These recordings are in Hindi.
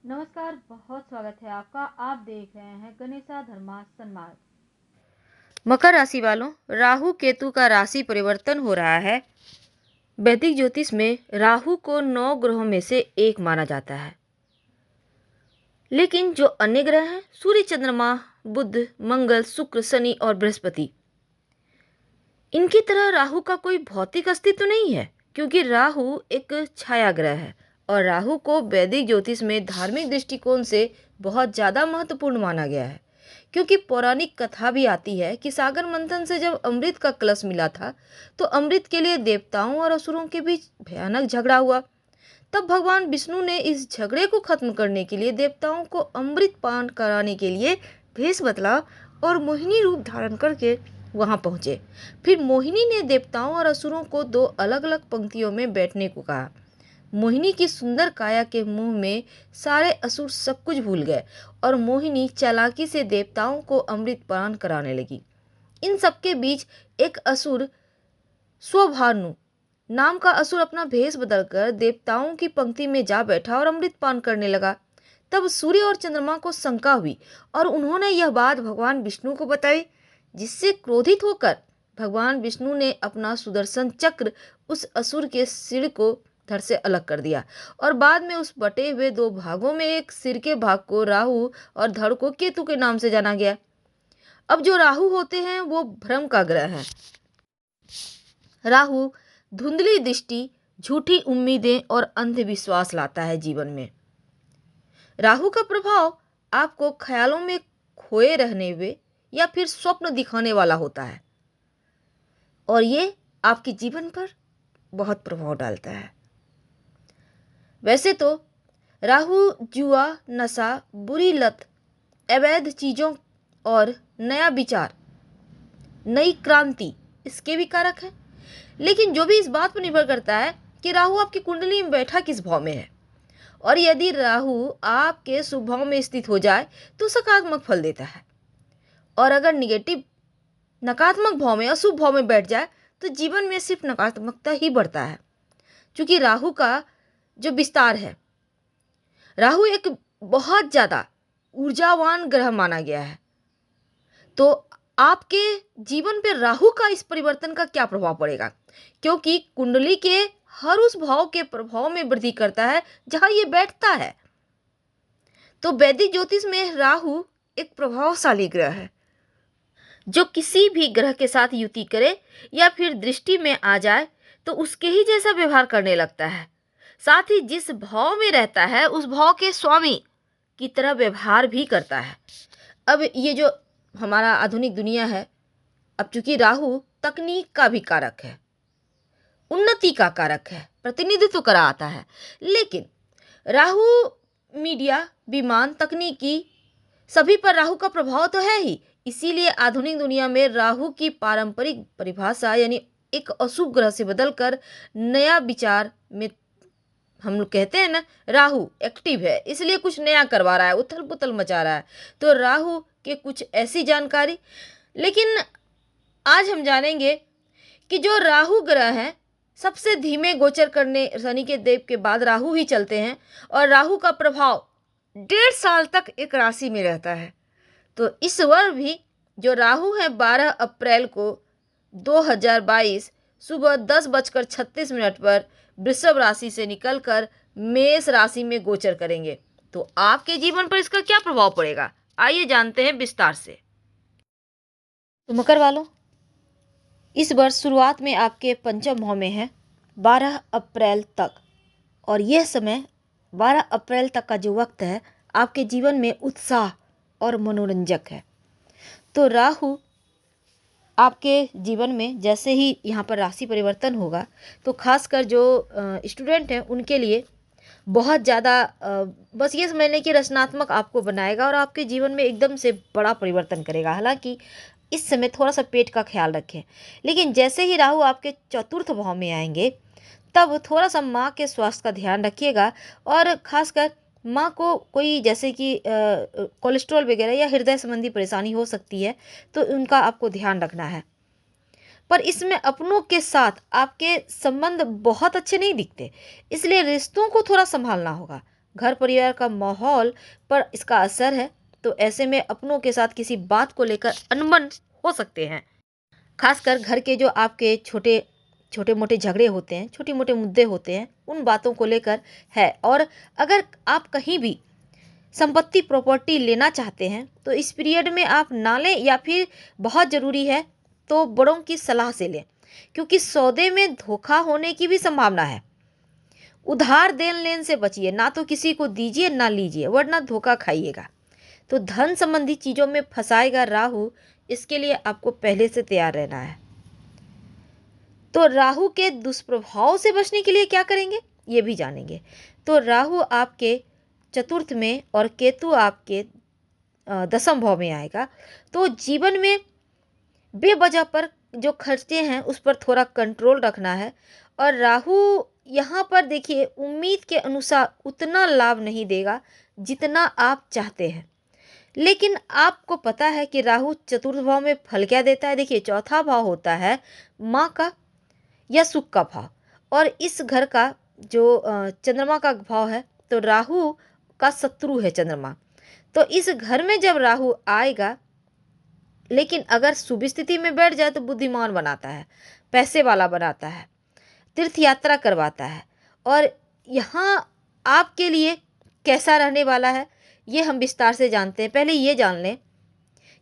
नमस्कार, बहुत स्वागत है आपका। आप देख रहे हैं गणेशा धर्मा सन्मार्ग। मकर राशि वालों, राहु केतु का राशि परिवर्तन हो रहा है। वैदिक ज्योतिष में राहु को 9 ग्रहों में से एक माना जाता है, लेकिन जो अन्य ग्रह हैं सूर्य, चंद्रमा, बुध, मंगल, शुक्र, शनि और बृहस्पति, इनकी तरह राहु का कोई भौतिक अस्तित्व नहीं है, क्योंकि राहु एक छाया ग्रह है और राहु को वैदिक ज्योतिष में धार्मिक दृष्टिकोण से बहुत ज़्यादा महत्वपूर्ण माना गया है। क्योंकि पौराणिक कथा भी आती है कि सागर मंथन से जब अमृत का कलश मिला था, तो अमृत के लिए देवताओं और असुरों के बीच भयानक झगड़ा हुआ। तब भगवान विष्णु ने इस झगड़े को खत्म करने के लिए देवताओं को अमृत पान कराने के लिए भेष बदला और मोहिनी रूप धारण करके वहां पहुंचे। फिर मोहिनी ने देवताओं और असुरों को 2 अलग अलग पंक्तियों में बैठने को कहा। मोहिनी की सुंदर काया के मुंह में सारे असुर सब कुछ भूल गए और मोहिनी चालाकी से देवताओं को अमृत पान कराने लगी। इन सबके बीच एक असुर, स्वभानु नाम का असुर, अपना भेष बदलकर देवताओं की पंक्ति में जा बैठा और अमृत पान करने लगा। तब सूर्य और चंद्रमा को शंका हुई और उन्होंने यह बात भगवान विष्णु को बताई, जिससे क्रोधित होकर भगवान विष्णु ने अपना सुदर्शन चक्र उस असुर के सिर को धड़ से अलग कर दिया और बाद में उस बटे हुए 2 भागों में एक सिर के भाग को राहु और धड़ को केतु के नाम से जाना गया। अब जो राहु होते हैं वो भ्रम का ग्रह है। राहु धुंधली दृष्टि, झूठी उम्मीदें और अंधविश्वास लाता है जीवन में। राहु का प्रभाव आपको ख्यालों में खोए रहने हुए या फिर स्वप्न दिखाने वाला होता है और ये आपके जीवन पर बहुत प्रभाव डालता है। वैसे तो राहु जुआ, नशा, बुरी लत, अवैध चीज़ों और नया विचार, नई क्रांति, इसके भी कारक है। लेकिन जो भी इस बात पर निर्भर करता है कि राहु आपकी कुंडली में बैठा किस भाव में है, और यदि राहु आपके शुभ भाव में स्थित हो जाए तो सकारात्मक फल देता है, और अगर निगेटिव, नकारात्मक भाव में, अशुभ भाव में बैठ जाए तो जीवन में सिर्फ नकारात्मकता ही बढ़ता है। क्योंकि राहु का जो विस्तार है, राहु एक बहुत ज़्यादा ऊर्जावान ग्रह माना गया है। तो आपके जीवन पर राहु का इस परिवर्तन का क्या प्रभाव पड़ेगा, क्योंकि कुंडली के हर उस भाव के प्रभाव में वृद्धि करता है जहां ये बैठता है। तो वैदिक ज्योतिष में राहु एक प्रभावशाली ग्रह है, जो किसी भी ग्रह के साथ युति करे या फिर दृष्टि में आ जाए तो उसके ही जैसा व्यवहार करने लगता है। साथ ही जिस भाव में रहता है उस भाव के स्वामी की तरह व्यवहार भी करता है। अब ये जो हमारा आधुनिक दुनिया है, अब चूंकि राहु तकनीक का भी कारक है, उन्नति का कारक है, प्रतिनिधित्व करा आता है, लेकिन राहु मीडिया, विमान, तकनीकी, सभी पर राहु का प्रभाव तो है ही। इसीलिए आधुनिक दुनिया में राहु की पारंपरिक परिभाषा यानी एक अशुभ ग्रह से बदलकर नया विचार में, हम लोग कहते हैं ना, राहु एक्टिव है इसलिए कुछ नया करवा रहा है, उथल पुथल मचा रहा है। तो राहु के कुछ ऐसी जानकारी, लेकिन आज हम जानेंगे कि जो राहु ग्रह है सबसे धीमे गोचर करने, शनि के देव के बाद राहु ही चलते हैं और राहु का प्रभाव 1.5 साल तक एक राशि में रहता है। तो इस वर्ष भी जो राहु है 12 अप्रैल को 2022 सुबह 10:36 पर वृषभ राशि से निकलकर मेष राशि में गोचर करेंगे। तो आपके जीवन पर इसका क्या प्रभाव पड़ेगा, आइए जानते हैं विस्तार से। तो मकर वालों, इस वर्ष शुरुआत में आपके पंचम भाव में है 12 अप्रैल तक, और यह समय 12 अप्रैल तक का जो वक्त है आपके जीवन में उत्साह और मनोरंजक है। तो राहु आपके जीवन में जैसे ही यहाँ पर राशि परिवर्तन होगा तो खासकर जो स्टूडेंट हैं उनके लिए बहुत ज़्यादा बस ये समझ लें कि रचनात्मक आपको बनाएगा और आपके जीवन में एकदम से बड़ा परिवर्तन करेगा। हालांकि इस समय थोड़ा सा पेट का ख्याल रखें, लेकिन जैसे ही राहु आपके चतुर्थ भाव में आएंगे तब थोड़ा सा माँ के स्वास्थ्य का ध्यान रखिएगा, और ख़ासकर माँ को कोई जैसे कि कोलेस्ट्रॉल वगैरह या हृदय संबंधी परेशानी हो सकती है, तो उनका आपको ध्यान रखना है। पर इसमें अपनों के साथ आपके संबंध बहुत अच्छे नहीं दिखते, इसलिए रिश्तों को थोड़ा संभालना होगा। घर परिवार का माहौल पर इसका असर है। तो ऐसे में अपनों के साथ किसी बात को लेकर अनबन हो सकते हैं। खासकर घर के जो आपके छोटे छोटे मोटे झगड़े होते हैं, छोटे मोटे मुद्दे होते हैं, उन बातों को लेकर है। और अगर आप कहीं भी संपत्ति प्रॉपर्टी लेना चाहते हैं तो इस पीरियड में आप ना लें, या फिर बहुत ज़रूरी है तो बड़ों की सलाह से लें, क्योंकि सौदे में धोखा होने की भी संभावना है। उधार देन लेन से बचिए, ना तो किसी को दीजिए ना लीजिए, वरना धोखा खाइएगा। तो धन संबंधी चीज़ों में फंसाएगा राहु, इसके लिए आपको पहले से तैयार रहना है। तो राहु के दुष्प्रभाव से बचने के लिए क्या करेंगे, ये भी जानेंगे। तो राहु आपके चतुर्थ में और केतु आपके दसम भाव में आएगा। तो जीवन में बेवजह पर जो खर्चे हैं उस पर थोड़ा कंट्रोल रखना है। और राहु यहाँ पर देखिए उम्मीद के अनुसार उतना लाभ नहीं देगा जितना आप चाहते हैं। लेकिन आपको पता है कि राहु चतुर्थ भाव में फल क्या देता है। देखिए चौथा भाव होता है माँ का या सुख का भाव, और इस घर का जो चंद्रमा का भाव है, तो राहु का शत्रु है चंद्रमा। तो इस घर में जब राहु आएगा, लेकिन अगर शुभ स्थिति में बैठ जाए तो बुद्धिमान बनाता है, पैसे वाला बनाता है, तीर्थ यात्रा करवाता है। और यहाँ आपके लिए कैसा रहने वाला है ये हम विस्तार से जानते हैं। पहले ये जान लें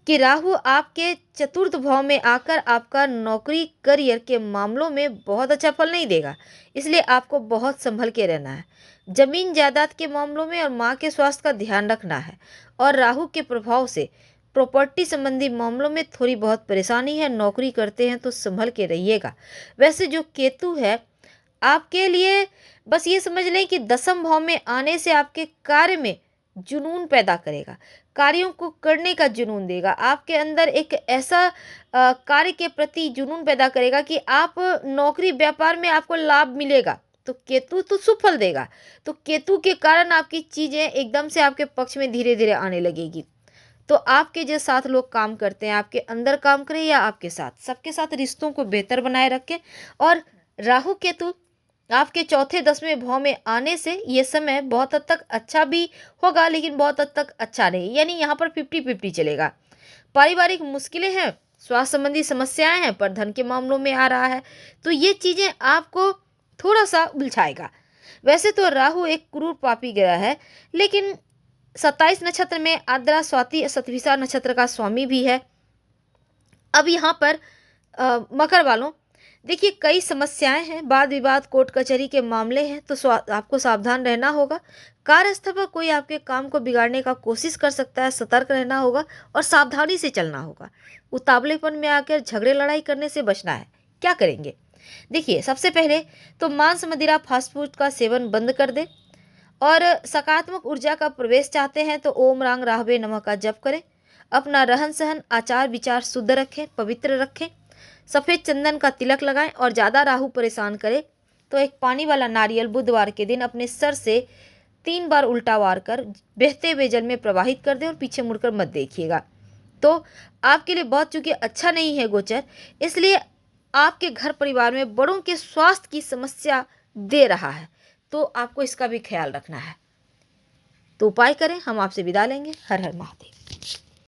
कि राहु आपके चतुर्थ भाव में आकर आपका नौकरी करियर के मामलों में बहुत अच्छा फल नहीं देगा, इसलिए आपको बहुत संभल के रहना है। जमीन जायदाद के मामलों में और माँ के स्वास्थ्य का ध्यान रखना है। और राहु के प्रभाव से प्रॉपर्टी संबंधी मामलों में थोड़ी बहुत परेशानी है। नौकरी करते हैं तो संभल के रहिएगा। वैसे जो केतु है आपके लिए, बस ये समझ लें कि दसम भाव में आने से आपके कार्य में जुनून पैदा करेगा, कार्यों को करने का जुनून देगा। आपके अंदर एक ऐसा कार्य के प्रति जुनून पैदा करेगा कि आप नौकरी व्यापार में आपको लाभ मिलेगा। तो केतु तो शुभ फल देगा, तो केतु के कारण आपकी चीज़ें एकदम से आपके पक्ष में धीरे धीरे आने लगेगी। तो आपके जो साथ लोग काम करते हैं, आपके अंदर काम करें या आपके साथ, सबके साथ रिश्तों को बेहतर बनाए रखें। और राहु केतु आपके चौथे 10वें भाव में आने से ये समय बहुत हद तक अच्छा भी होगा, लेकिन बहुत हद तक अच्छा नहीं, यानी यहाँ पर 50-50 चलेगा। पारिवारिक मुश्किलें हैं, स्वास्थ्य संबंधी समस्याएं हैं, पर धन के मामलों में आ रहा है, तो ये चीज़ें आपको थोड़ा सा उलझाएगा। वैसे तो राहु एक क्रूर पापी ग्रह है, लेकिन 27 नक्षत्र में आद्रा स्वाति शतभिषा नक्षत्र का स्वामी भी है। अब यहाँ पर मकर वालों देखिए कई समस्याएं हैं, वाद विवाद कोर्ट कचहरी के मामले हैं, तो आपको सावधान रहना होगा। कार्यस्थल पर कोई आपके काम को बिगाड़ने का कोशिश कर सकता है, सतर्क रहना होगा और सावधानी से चलना होगा। उतावलेपन में आकर झगड़े लड़ाई करने से बचना है। क्या करेंगे, देखिए सबसे पहले तो मांस मदिरा फास्ट फूड का सेवन बंद कर दे। और सकारात्मक ऊर्जा का प्रवेश चाहते हैं तो ओम रांग राहवे नमः का जप करें। अपना रहन सहन आचार विचार शुद्ध रखें, पवित्र रखें। सफ़ेद चंदन का तिलक लगाएं। और ज़्यादा राहु परेशान करे तो एक पानी वाला नारियल बुधवार के दिन अपने सर से 3 बार उल्टा वार कर बहते हुए जल में प्रवाहित कर दें और पीछे मुड़कर मत देखिएगा। तो आपके लिए बहुत, चूंकि अच्छा नहीं है गोचर, इसलिए आपके घर परिवार में बड़ों के स्वास्थ्य की समस्या दे रहा है, तो आपको इसका भी ख्याल रखना है। तो उपाय करें। हम आपसे विदा लेंगे। हर हर महादेव।